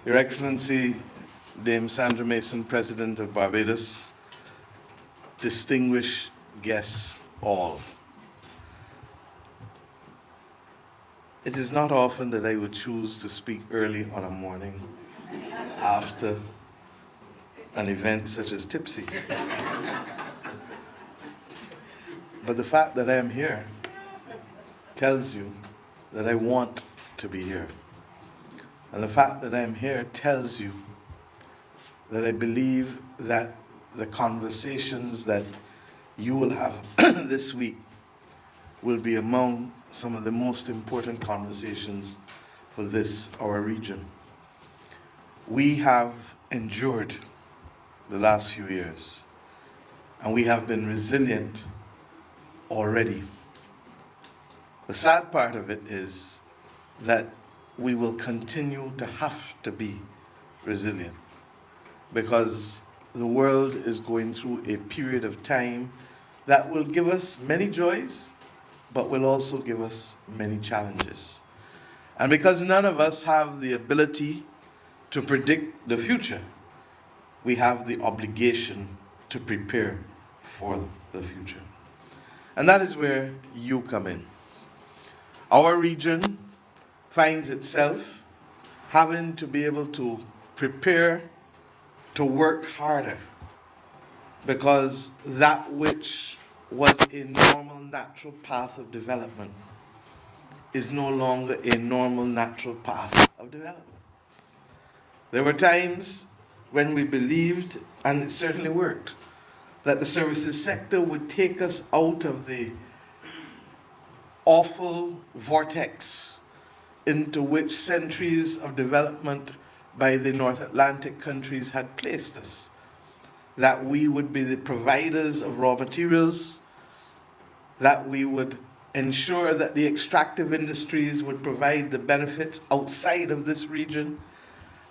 Your Excellency, Dame Sandra Mason, President of Barbados, distinguished guests all. It is not often that I would choose to speak early on a morning after an event such as Tipsy. But the fact that I am here tells you that I want to be here. And the fact that I am here tells you that I believe that the conversations that you will have this week will be among some of the most important conversations for this, our region. We have endured the last few years, and we have been resilient already. The sad part of it is that we will continue to have to be resilient because the world is going through a period of time that will give us many joys, but will also give us many challenges. And because none of us have the ability to predict the future, we have the obligation to prepare for the future. And that is where you come in. Our region finds itself having to be able to prepare to work harder because that which was a normal, natural path of development is no longer a normal, natural path of development. There were times when we believed, and it certainly worked, that the services sector would take us out of the awful vortex into which centuries of development by the North Atlantic countries had placed us. That we would be the providers of raw materials, that we would ensure that the extractive industries would provide the benefits outside of this region,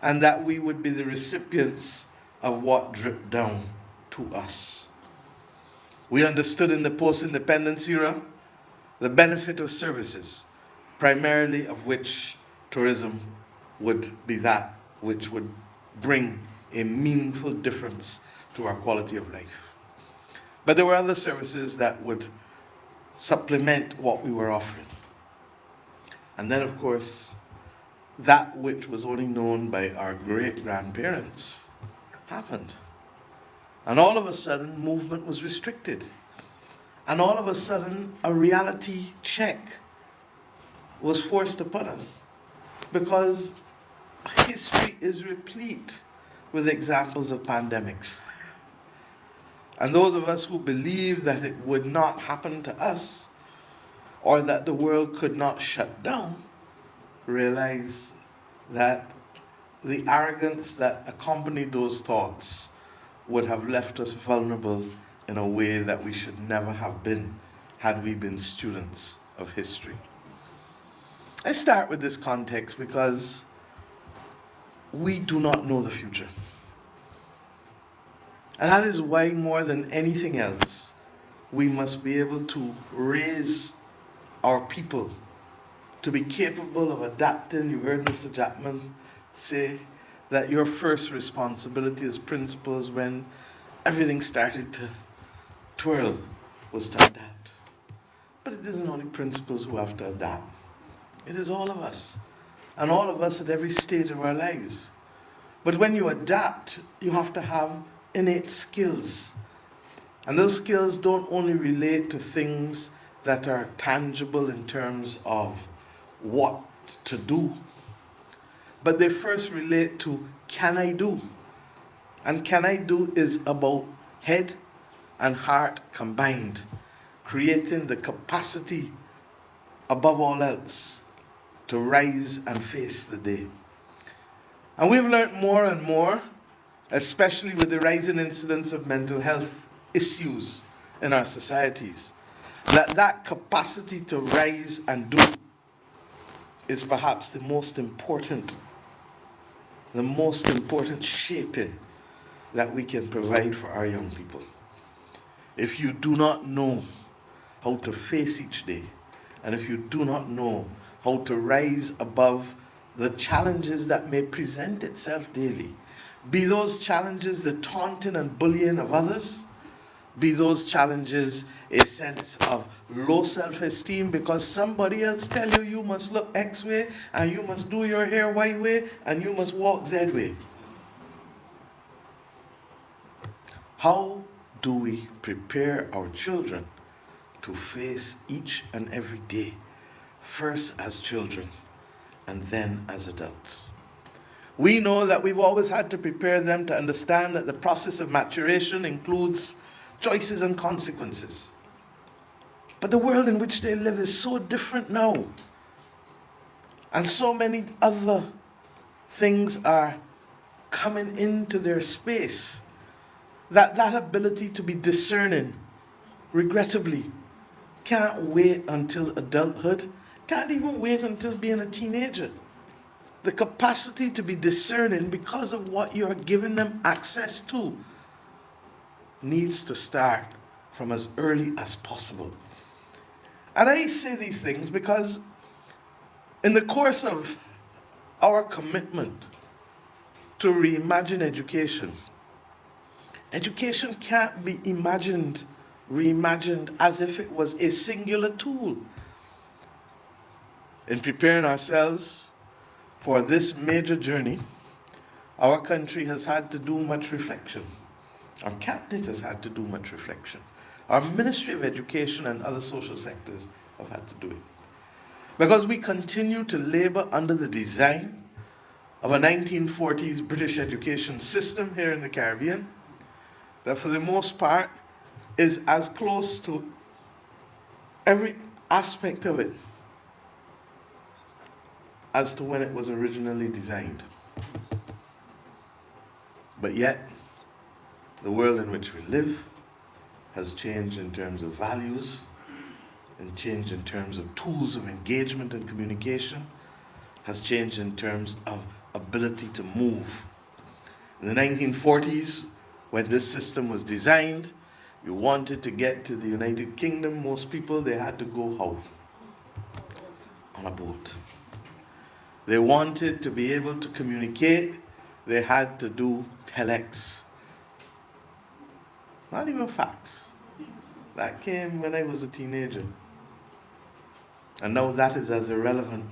and that we would be the recipients of what dripped down to us. We understood in the post-independence era the benefit of services, primarily of which tourism would be that which would bring a meaningful difference to our quality of life. But there were other services that would supplement what we were offering. And then, of course, that which was only known by our great-grandparents happened. And all of a sudden, movement was restricted. And all of a sudden, a reality check was forced upon us, because history is replete with examples of pandemics. And those of us who believe that it would not happen to us, or that the world could not shut down, realize that the arrogance that accompanied those thoughts would have left us vulnerable in a way that we should never have been had we been students of history. I start with this context because we do not know the future. And that is why, more than anything else, we must be able to raise our people to be capable of adapting. You heard Mr. Jackman say that your first responsibility as principals when everything started to twirl was to adapt. But it isn't only principals who have to adapt. It is all of us. And all of us at every stage of our lives. But when you adapt, you have to have innate skills. And those skills don't only relate to things that are tangible in terms of what to do, but they first relate to can I do? And can I do is about head and heart combined, creating the capacity above all else to rise and face the day. And we've learned more and more, especially with the rising incidence of mental health issues in our societies, that capacity to rise and do is perhaps the most important shaping that we can provide for our young people. If you do not know how to face each day, and if you do not know how to rise above the challenges that may present itself daily. Be those challenges the taunting and bullying of others, be those challenges a sense of low self-esteem because somebody else tell you you must look X way and you must do your hair Y way and you must walk Z way. How do we prepare our children to face each and every day, first as children and then as adults? We know that we've always had to prepare them to understand that the process of maturation includes choices and consequences. But the world in which they live is so different now. And so many other things are coming into their space that ability to be discerning, regrettably, can't wait until adulthood, can't even wait until being a teenager. The capacity to be discerning because of what you're giving them access to needs to start from as early as possible. And I say these things because in the course of our commitment to reimagine education, education can't be reimagined as if it was a singular tool. In preparing ourselves for this major journey, our country has had to do much reflection. Our cabinet has had to do much reflection. Our Ministry of Education and other social sectors have had to do it. Because we continue to labor under the design of a 1940s British education system here in the Caribbean that for the most part is as close to every aspect of it as to when it was originally designed. But yet, the world in which we live has changed in terms of values and changed in terms of tools of engagement and communication, has changed in terms of ability to move. In the 1940s, when this system was designed, you wanted to get to the United Kingdom, most people, they had to go how? On a boat. They wanted to be able to communicate, they had to do telex. Not even fax. That came when I was a teenager. And now that is as irrelevant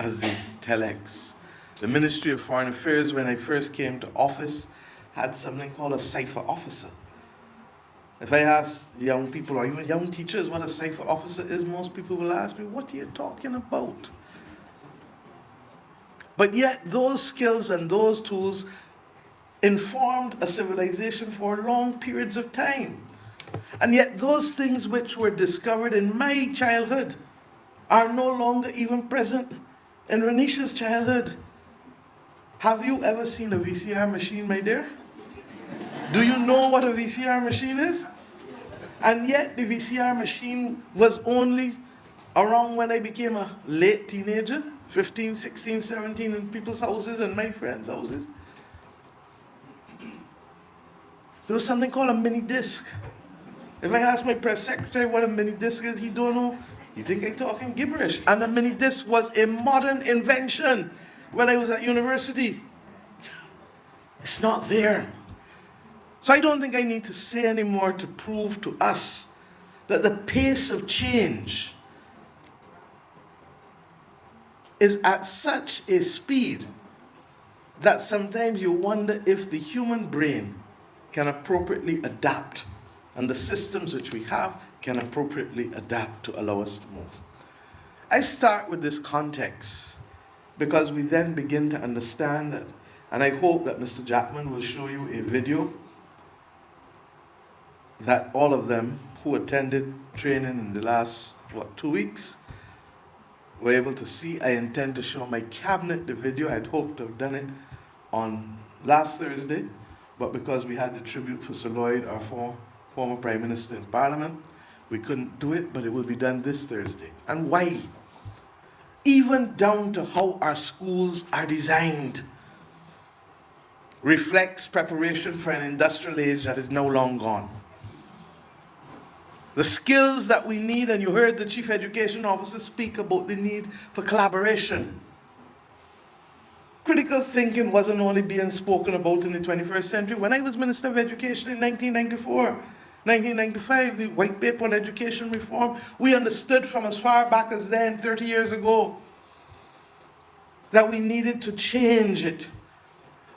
as the telex. The Ministry of Foreign Affairs, when I first came to office, had something called a cipher officer. If I ask young people or even young teachers what a cipher officer is, most people will ask me, what are you talking about? But yet those skills and those tools informed a civilization for long periods of time. And yet those things which were discovered in my childhood are no longer even present in Renisha's childhood. Have you ever seen a VCR machine, my dear? Do you know what a VCR machine is? And yet the VCR machine was only around when I became a late teenager, 15, 16, 17 in people's houses and my friends' houses. There was something called a mini disc. If I ask my press secretary what a mini disc is, he don't know. He think I'm talking gibberish. And a mini disc was a modern invention when I was at university. It's not there. So I don't think I need to say anymore to prove to us that the pace of change is at such a speed that sometimes you wonder if the human brain can appropriately adapt and the systems which we have can appropriately adapt to allow us to move. I start with this context because we then begin to understand that, and I hope that Mr. Jackman will show you a video that all of them who attended training in the last, 2 weeks, were able to see. I intend to show my cabinet the video. I'd hoped to have done it on last Thursday, but because we had the tribute for Sir Lloyd, our former Prime Minister in Parliament, we couldn't do it, but it will be done this Thursday. And why? Even down to how our schools are designed reflects preparation for an industrial age that is now long gone. The skills that we need, and you heard the Chief Education Officer speak about the need for collaboration. critical thinking wasn't only being spoken about in the 21st century. When I was Minister of Education in 1994, 1995, the White Paper on Education Reform, we understood from as far back as then, 30 years ago, that we needed to change it.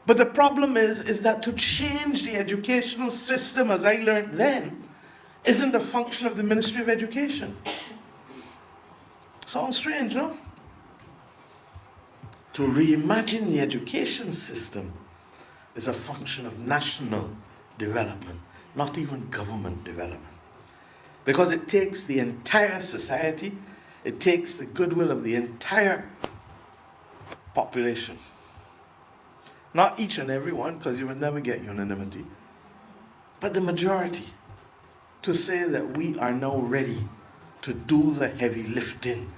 But the problem is that to change the educational system, as I learned then, isn't a function of the Ministry of Education. Sounds strange, no? To reimagine the education system is a function of national development, not even government development. Because it takes the entire society, it takes the goodwill of the entire population. Not each and every one, because you will never get unanimity, but the majority, to say that we are now ready to do the heavy lifting,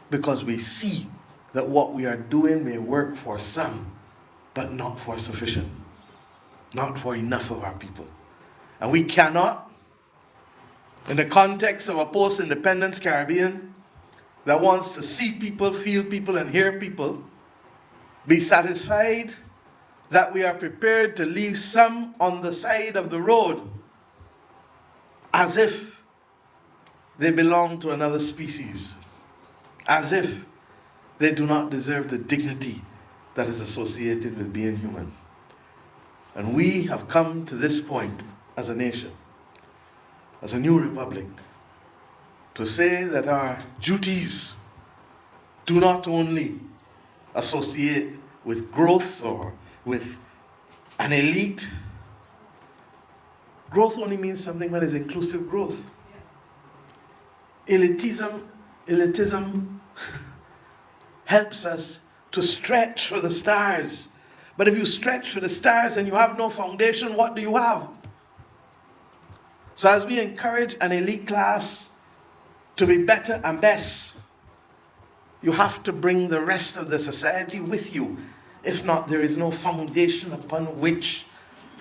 because we see that what we are doing may work for some, but not for sufficient, not for enough of our people. And we cannot, in the context of a post-independence Caribbean that wants to see people, feel people, and hear people, be satisfied that we are prepared to leave some on the side of the road as if they belong to another species, as if they do not deserve the dignity that is associated with being human. And we have come to this point as a nation, as a new republic, to say that our duties do not only associate with growth or with an elite. Growth only means something that is inclusive growth. Elitism helps us to stretch for the stars. But if you stretch for the stars and you have no foundation, what do you have? So as we encourage an elite class to be better and best, you have to bring the rest of the society with you. If not, there is no foundation upon which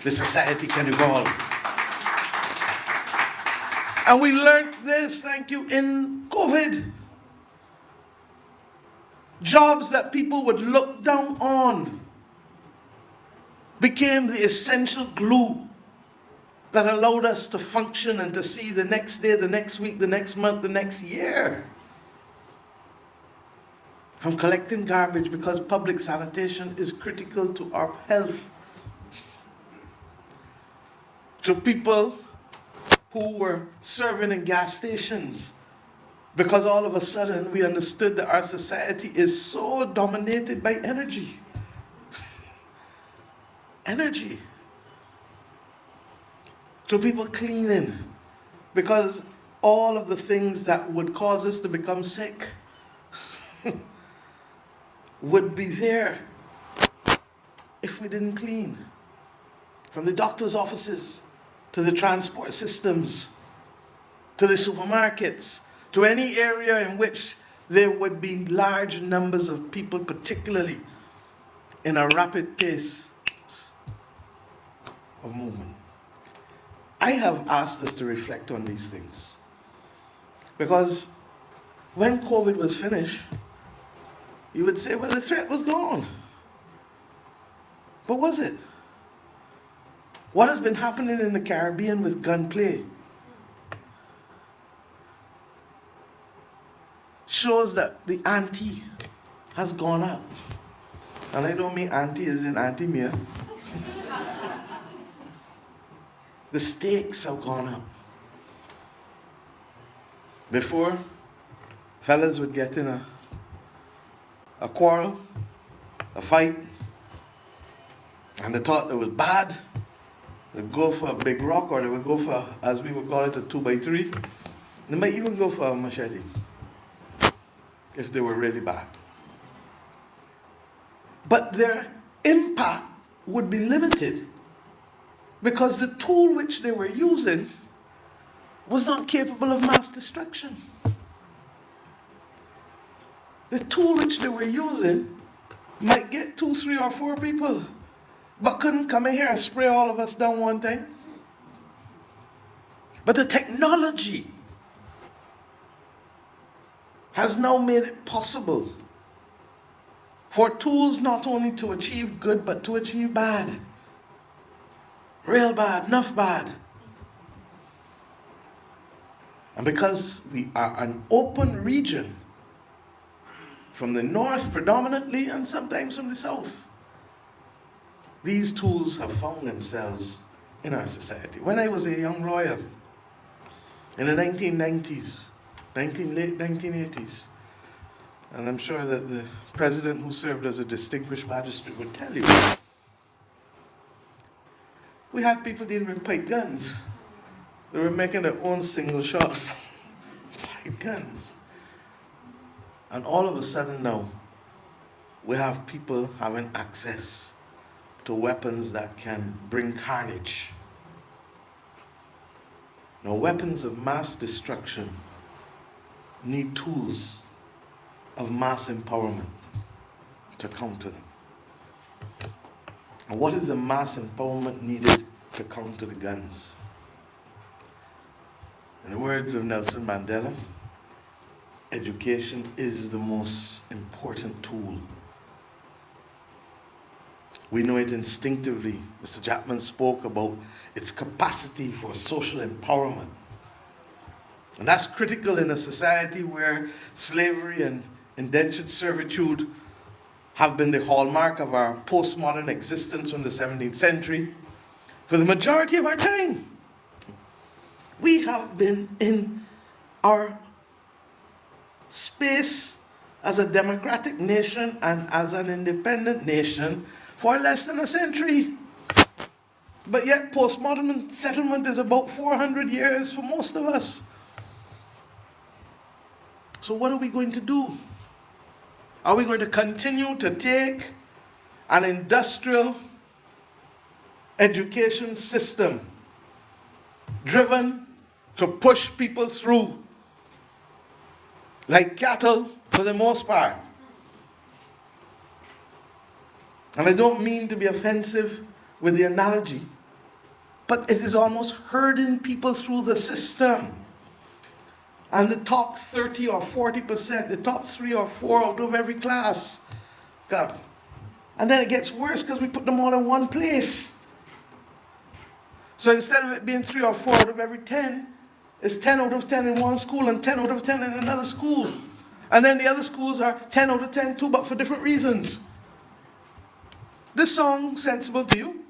the society can evolve. And we learned this, thank you, in COVID. Jobs that people would look down on became the essential glue that allowed us to function and to see the next day, the next week, the next month, the next year. From collecting garbage, because public sanitation is critical to our health, to people who were serving in gas stations, because all of a sudden we understood that our society is so dominated by energy. Energy. To people cleaning, because all of the things that would cause us to become sick would be there if we didn't clean. From the doctor's offices, to the transport systems, to the supermarkets, to any area in which there would be large numbers of people, particularly in a rapid pace of movement. I have asked us to reflect on these things, because when COVID was finished, you would say, well, the threat was gone. But was it? What has been happening in the Caribbean with gunplay shows that the ante has gone up. And I don't mean ante as in Auntie Mia. The stakes have gone up. Before, fellas would get in a quarrel, a fight, and they thought it was bad. They'd go for a big rock, or they would go for, as we would call it, a 2x3. They might even go for a machete if they were really bad. But their impact would be limited, because the tool which they were using was not capable of mass destruction. The tool which they were using might get 2, 3, or 4 people, but couldn't come in here and spray all of us down one time. But the technology has now made it possible for tools not only to achieve good, but to achieve bad. Real bad, enough bad. And because we are an open region, from the north predominantly and sometimes from the south, these tools have found themselves in our society. When I was a young lawyer in the 1990s, late 1980s, and I'm sure that the president who served as a distinguished magistrate would tell you, we had people dealing with pipe guns. They were making their own single shot pipe guns. And all of a sudden now, we have people having access to weapons that can bring carnage. Now, weapons of mass destruction need tools of mass empowerment to counter them. And what is the mass empowerment needed to counter the guns? In the words of Nelson Mandela, education is the most important tool. We know it instinctively. Mr. Chapman spoke about its capacity for social empowerment. And that's critical in a society where slavery and indentured servitude have been the hallmark of our postmodern existence from the 17th century. For the majority of our time, we have been in our space as a democratic nation and as an independent nation for less than a century. But yet postmodern settlement is about 400 years for most of us. So what are we going to do? Are we going to continue to take an industrial education system driven to push people through like cattle for the most part? And I don't mean to be offensive with the analogy, but it is almost herding people through the system. And the top 30 or 40%, the top 3 or 4 out of every class come. And then it gets worse because we put them all in one place. So instead of it being 3 or 4 out of every 10, it's 10 out of 10 in one school and 10 out of 10 in another school. And then the other schools are 10 out of 10 too, but for different reasons. This song sensible to you?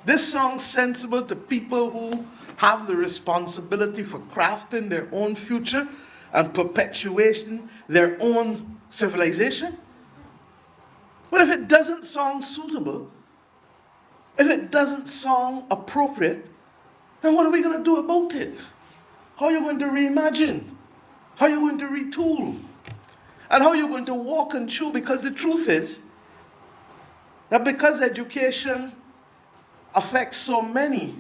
This song sensible to people who have the responsibility for crafting their own future and perpetuating their own civilization? But if it doesn't sound suitable, if it doesn't sound appropriate, then what are we going to do about it? How are you going to reimagine? How are you going to retool? And how are you going to walk and chew? Because the truth is that because education affects so many,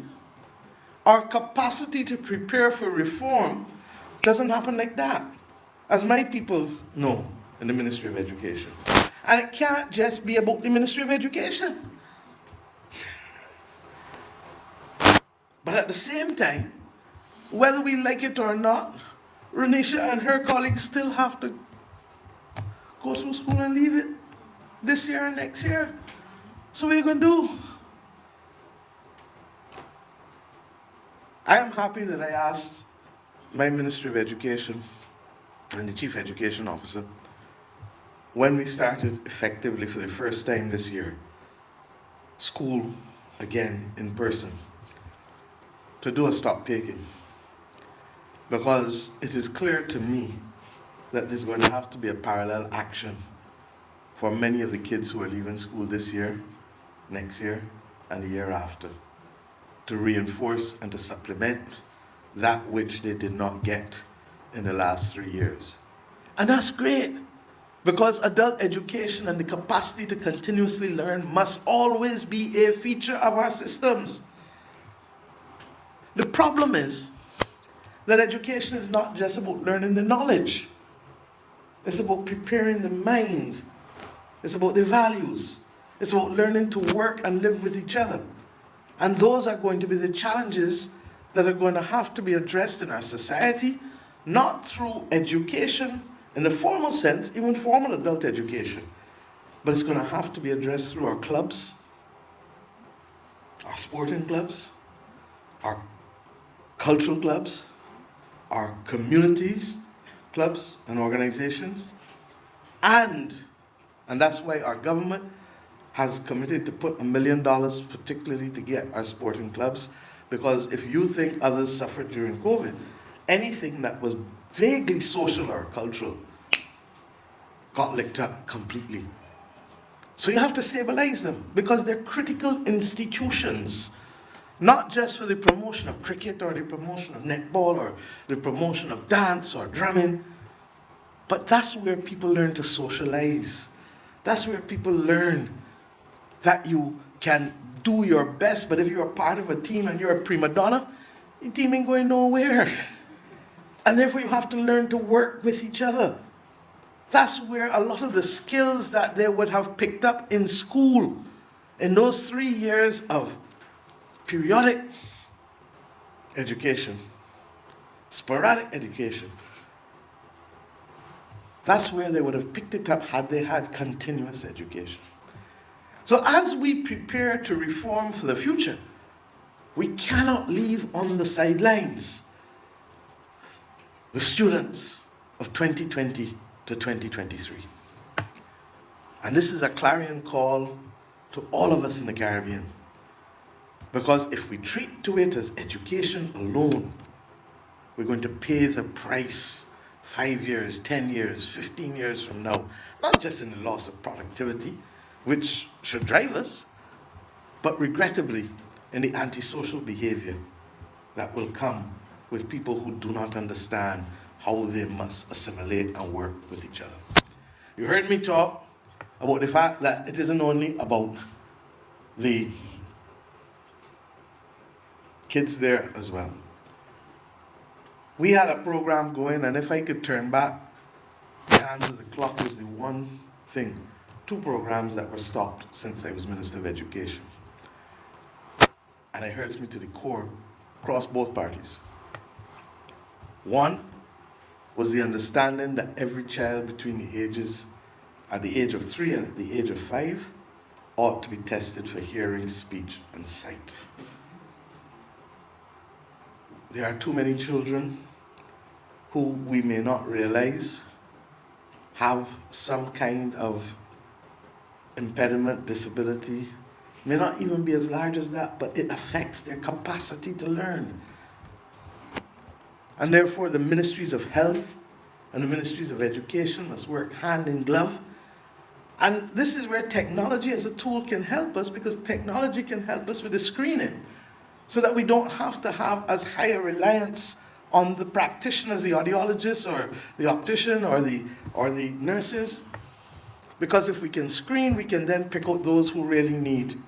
our capacity to prepare for reform doesn't happen like that, as my people know in the Ministry of Education. And it can't just be about the Ministry of Education. But at the same time, whether we like it or not, Renisha and her colleagues still have to go through school and leave it this year and next year. So what are you going to do? I am happy that I asked my Ministry of Education and the Chief Education Officer, when we started effectively for the first time this year, school again in person, to do a stock taking. Because it is clear to me that there's going to have to be a parallel action for many of the kids who are leaving school this year, next year, and the year after, to reinforce and to supplement that which they did not get in the last 3 years. And that's great, because adult education and the capacity to continuously learn must always be a feature of our systems. The problem is that education is not just about learning the knowledge. It's about preparing the mind. It's about the values. It's about learning to work and live with each other. And those are going to be the challenges that are going to have to be addressed in our society, not through education in the formal sense, even formal adult education. But it's going to have to be addressed through our clubs, our sporting clubs, our cultural clubs, our communities, clubs and organizations, and that's why our government has committed to put $1 million particularly to get our sporting clubs, because if you think others suffered during COVID, anything that was vaguely social or cultural got licked up completely. So you have to stabilize them, because they're critical institutions, not just for the promotion of cricket or the promotion of netball or the promotion of dance or drumming, but that's where people learn to socialize. That's where people learn that you can do your best, but if you're a part of a team and you're a prima donna, your team ain't going nowhere. And therefore you have to learn to work with each other. That's where a lot of the skills that they would have picked up in school, in those 3 years of periodic education, sporadic education, that's where they would have picked it up had they had continuous education. So as we prepare to reform for the future, we cannot leave on the sidelines the students of 2020 to 2023. And this is a clarion call to all of us in the Caribbean. Because if we treat to it as education alone, we're going to pay the price 5 years, 10 years, 15 years from now, not just in the loss of productivity, which should drive us, but regrettably in the antisocial behavior that will come with people who do not understand how they must assimilate and work with each other. You heard me talk about the fact that it isn't only about the kids there as well. We had a program going, and if I could turn back the hands of the clock is the one thing. 2 programs that were stopped since I was Minister of Education. And it hurts me to the core, across both parties. One was the understanding that every child between the ages, at the age of 3 and at the age of 5, ought to be tested for hearing, speech, and sight. There are too many children who we may not realize have some kind of impediment, disability, may not even be as large as that, but it affects their capacity to learn. And therefore the ministries of health and the ministries of education must work hand in glove. And this is where technology as a tool can help us, because technology can help us with the screening, so that we don't have to have as high a reliance on the practitioners, the audiologists or the optician or the nurses. Because if we can screen, we can then pick out those who really need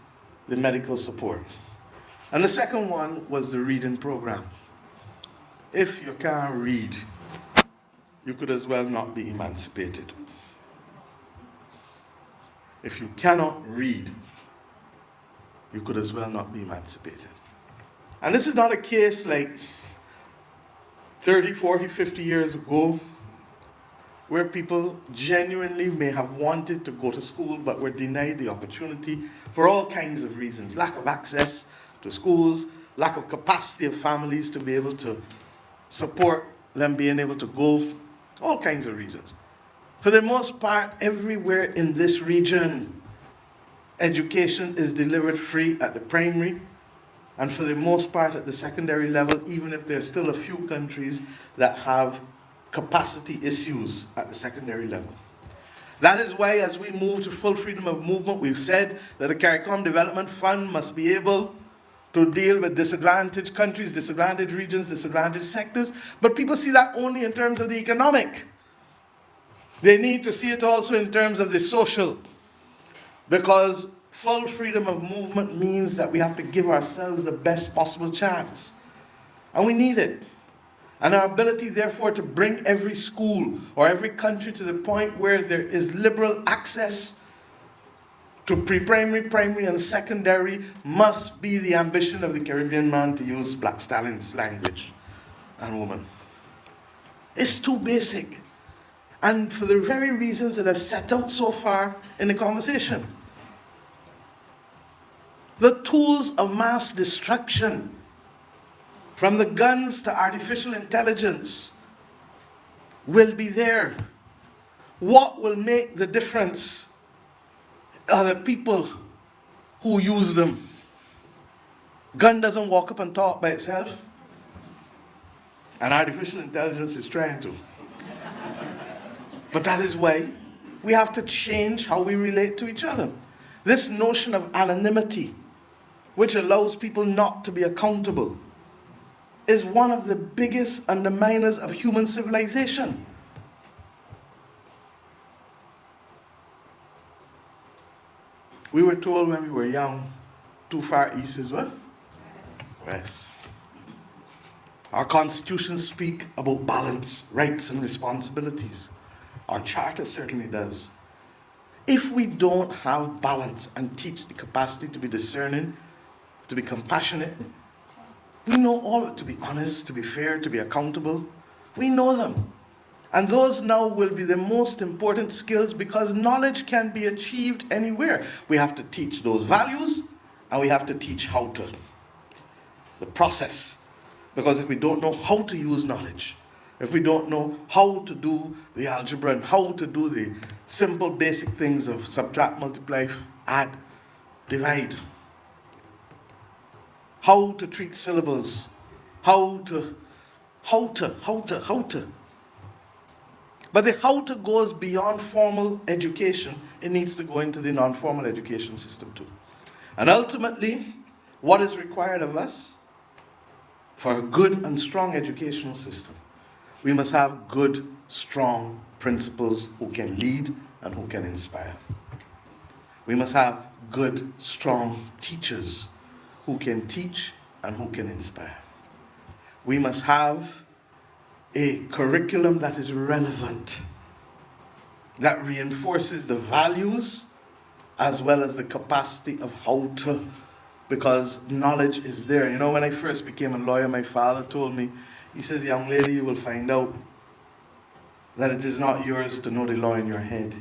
the medical support. And the second one was the reading program. If you can't read, you could as well not be emancipated. If you cannot read, you could as well not be emancipated. And this is not a case like 30, 40, 50 years ago, where people genuinely may have wanted to go to school but were denied the opportunity for all kinds of reasons. Lack of access to schools, lack of capacity of families to be able to support them being able to go, all kinds of reasons. For the most part, everywhere in this region, education is delivered free at the primary, and for the most part at the secondary level, even if there's still a few countries that have capacity issues at the secondary level. That is why, as we move to full freedom of movement, we've said that the CARICOM Development Fund must be able to deal with disadvantaged countries, disadvantaged regions, disadvantaged sectors, but people see that only in terms of the economic. They need to see it also in terms of the social, because full freedom of movement means that we have to give ourselves the best possible chance, and we need it. And our ability, therefore, to bring every school or every country to the point where there is liberal access to pre-primary, primary, and secondary must be the ambition of the Caribbean man, to use Black Stallin's language, and woman. It's too basic. and for the very reasons that I've set out so far in the conversation. The tools of mass destruction, from the guns to artificial intelligence, will be there. What will make the difference are the people who use them. Gun doesn't walk up and talk by itself, and artificial intelligence is trying to. But that is why we have to change how we relate to each other. This notion of anonymity, which allows people not to be accountable, is one of the biggest underminers of human civilization. We were told when we were young, too far east is what? West. Our constitutions speak about balance, rights and responsibilities. Our charter certainly does. If we don't have balance and teach the capacity to be discerning, to be compassionate, we know all of it, to be honest, to be fair, to be accountable. We know them. And those now will be the most important skills, because knowledge can be achieved anywhere. We have to teach those values, and we have to teach how to. The process. Because if we don't know how to use knowledge, if we don't know how to do the algebra and how to do the simple basic things of subtract, multiply, add, divide, how to treat syllables, how to. But the how to goes beyond formal education. It needs to go into the non-formal education system too. And ultimately, what is required of us for a good and strong educational system? We must have good, strong principals who can lead and who can inspire. We must have good, strong teachers who can teach and who can inspire. We must have a curriculum that is relevant, that reinforces the values as well as the capacity of how to, because knowledge is there. You know, when I first became a lawyer, my father told me, he says, young lady, you will find out that it is not yours to know the law in your head,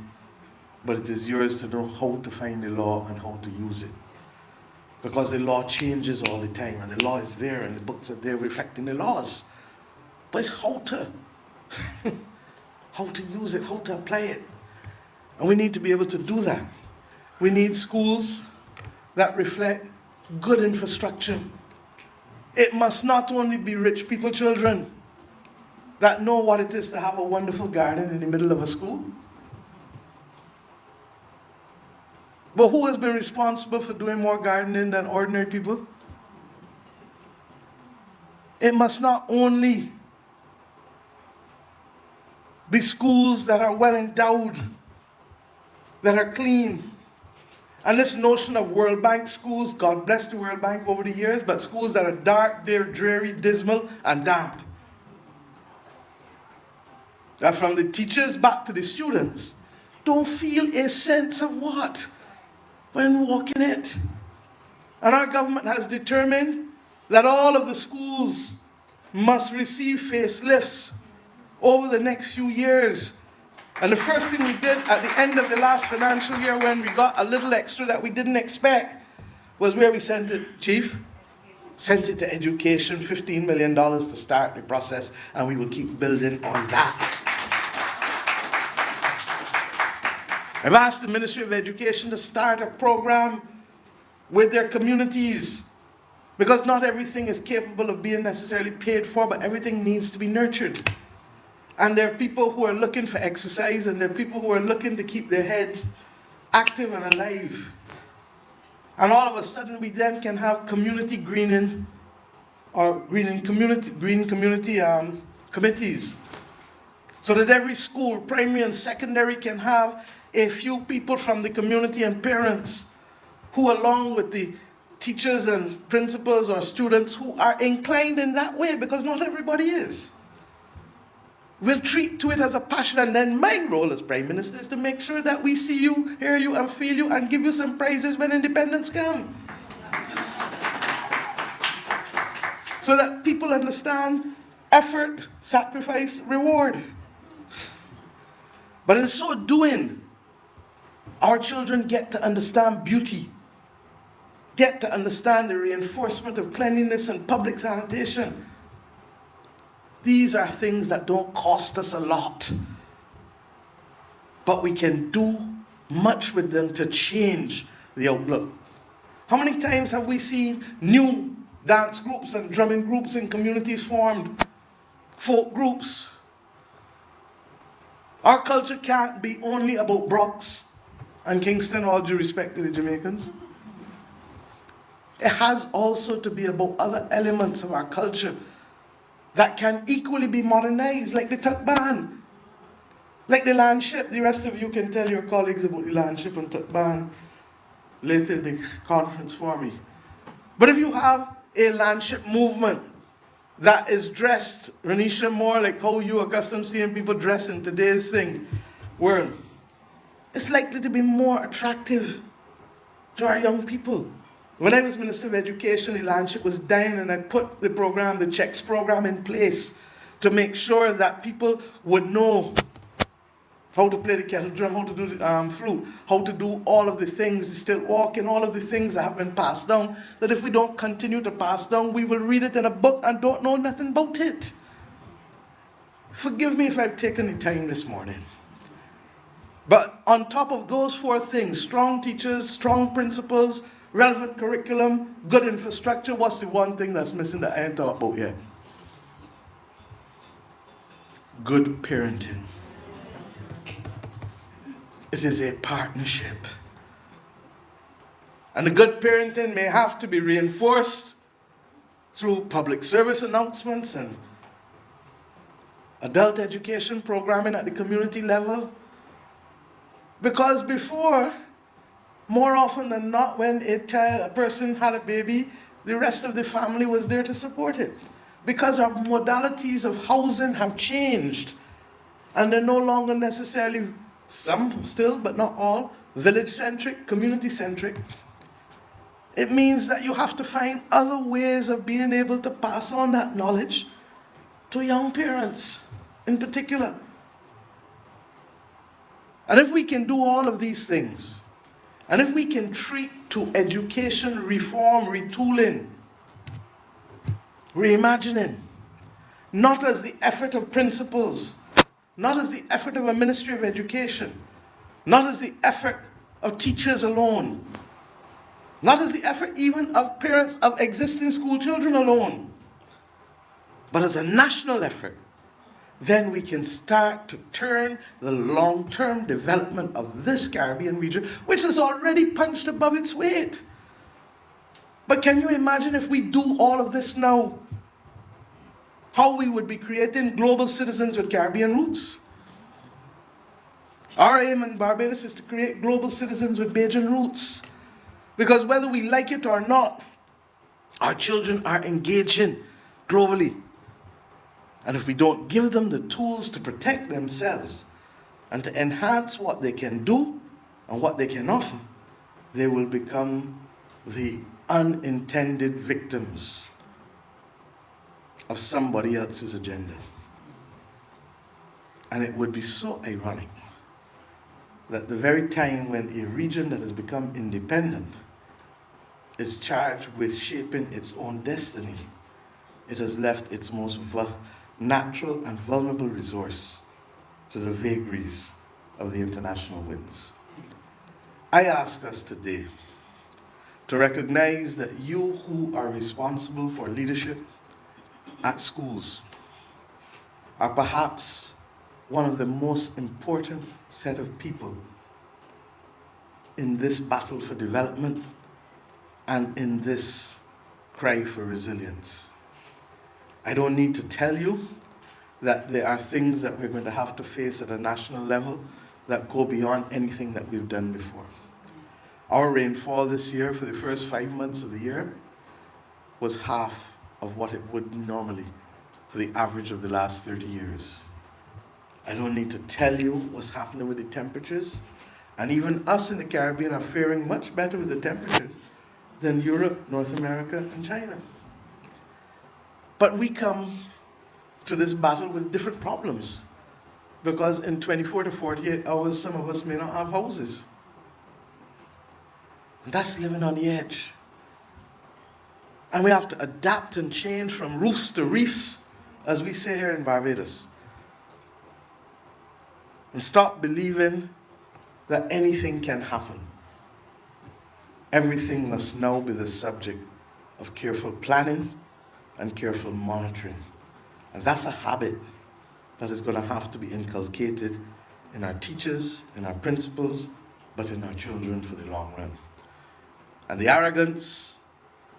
but it is yours to know how to find the law and how to use it. Because the law changes all the time, and the law is there, and the books are there reflecting the laws. But it's how to, how to use it, how to apply it. And we need to be able to do that. We need schools that reflect good infrastructure. It must not only be rich people children that know what it is to have a wonderful garden in the middle of a school. But who has been responsible for doing more gardening than ordinary people? It must not only be schools that are well endowed, that are clean. And this notion of World Bank schools, God bless the World Bank over the years, but schools that are dark, they're dreary, dismal, and damp. That from the teachers back to the students don't feel a sense of what? When walking it. And our government has determined that all of the schools must receive facelifts over the next few years. And the first thing we did at the end of the last financial year, when we got a little extra that we didn't expect, was where we sent it, Chief? Sent it to education, $15 million to start the process, and we will keep building on that. I've asked the Ministry of Education to start a program with their communities, because not everything is capable of being necessarily paid for, but everything needs to be nurtured. And there are people who are looking for exercise, and there are people who are looking to keep their heads active and alive. And all of a sudden we then can have community greening, or green community committees. So that every school, primary and secondary, can have a few people from the community and parents who, along with the teachers and principals or students who are inclined in that way, because not everybody is, will treat to it as a passion. And then my role as Prime Minister is to make sure that we see you, hear you, and feel you, and give you some prizes when independence comes. So that people understand effort, sacrifice, reward. But in so doing, our children get to understand beauty, get to understand the reinforcement of cleanliness and public sanitation. These are things that don't cost us a lot, but we can do much with them to change the outlook. How many times have we seen new dance groups and drumming groups in communities formed, folk groups? Our culture can't be only about Bronx and Kingston, all due respect to the Jamaicans. It has also to be about other elements of our culture that can equally be modernized, like the tuck band, like the landship. The rest of you can tell your colleagues about the landship and tuck band later in the conference for me. But if you have a landship movement that is dressed, Renisha, more like how you accustomed seeing people dress in today's world, it's likely to be more attractive to our young people. When I was Minister of Education, the landship was dying, and I put the program, the checks program, in place to make sure that people would know how to play the kettle drum, how to do the flute, how to do all of the things, the stilt walk, and all of the things that have been passed down, that if we don't continue to pass down, we will read it in a book and don't know nothing about it. Forgive me if I've taken the time this morning. But on top of those four things, strong teachers, strong principals, relevant curriculum, good infrastructure, what's the one thing that's missing that I ain't talked about yet? Good parenting. It is a partnership. And the good parenting may have to be reinforced through public service announcements and adult education programming at the community level. Because before, more often than not, when a person had a baby, the rest of the family was there to support it. Because our modalities of housing have changed, and they're no longer necessarily, some still, but not all, village-centric, community-centric. It means that you have to find other ways of being able to pass on that knowledge to young parents in particular. And if we can do all of these things, and if we can treat to education reform, retooling, reimagining, not as the effort of principals, not as the effort of a Ministry of Education, not as the effort of teachers alone, not as the effort even of parents of existing school children alone, but as a national effort, then we can start to turn the long-term development of this Caribbean region, which has already punched above its weight. But can you imagine if we do all of this now, how we would be creating global citizens with Caribbean roots? Our aim in Barbados is to create global citizens with Bajan roots. Because whether we like it or not, our children are engaging globally. And if we don't give them the tools to protect themselves and to enhance what they can do and what they can offer, they will become the unintended victims of somebody else's agenda. And it would be so ironic that the very time when a region that has become independent is charged with shaping its own destiny, it has left its most natural and vulnerable resource to the vagaries of the international winds. I ask us today to recognize that you who are responsible for leadership at schools are perhaps one of the most important set of people in this battle for development and in this cry for resilience. I don't need to tell you that there are things that we're going to have to face at a national level that go beyond anything that we've done before. Our rainfall this year, for the first 5 months of the year, was half of what it would normally for the average of the last 30 years. I don't need to tell you what's happening with the temperatures. And even us in the Caribbean are faring much better with the temperatures than Europe, North America, and China. But we come to this battle with different problems. Because in 24 to 48 hours, some of us may not have houses. And that's living on the edge. And we have to adapt and change from roofs to reefs, as we say here in Barbados. And stop believing that anything can happen. Everything must now be the subject of careful planning and careful monitoring. And that's a habit that is going to have to be inculcated in our teachers, in our principals, but in our children for the long run. And the arrogance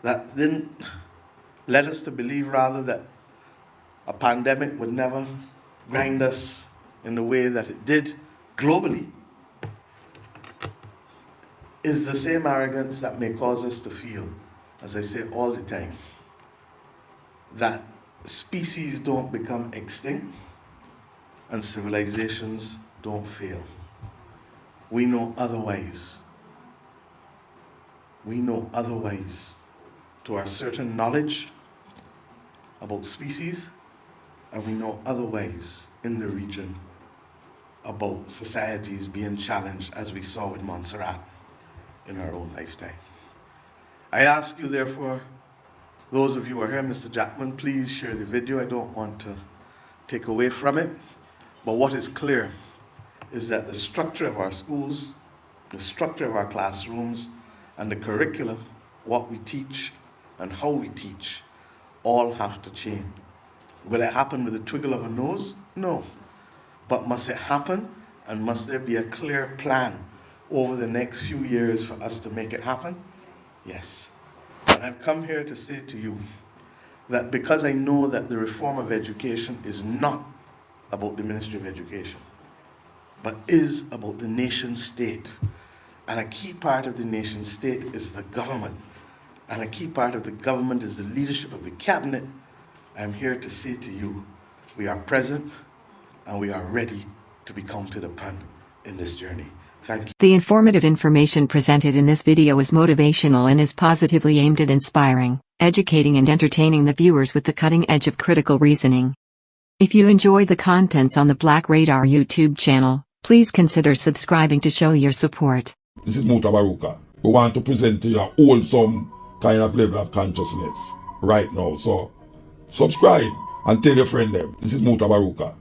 that then led us to believe rather that a pandemic would never grind us in the way that it did globally is the same arrogance that may cause us to feel, as I say all the time, that species don't become extinct and civilizations don't fail. We know otherwise. We know otherwise to our certain knowledge about species, and we know otherwise in the region about societies being challenged, as we saw with Montserrat in our own lifetime. I ask you, therefore, those of you who are here, Mr. Jackman, please share the video. I don't want to take away from it, but what is clear is that the structure of our schools, the structure of our classrooms, and the curriculum, what we teach and how we teach, all have to change. Will it happen with a twiddle of a nose? No. But must it happen, and must there be a clear plan over the next few years for us to make it happen? Yes. And I've come here to say to you that because I know that the reform of education is not about the Ministry of Education, but is about the nation state. And a key part of the nation state is the government. And a key part of the government is the leadership of the cabinet. I'm here to say to you, we are present and we are ready to be counted upon in this journey. Thank you. The informative information presented in this video is motivational and is positively aimed at inspiring, educating and entertaining the viewers with the cutting edge of critical reasoning. If you enjoy the contents on the Black Radar YouTube channel, please consider subscribing to show your support. This is Mutabaruka. We want to present to you a wholesome kind of level of consciousness right now. So subscribe and tell your friend them. This is Mutabaruka.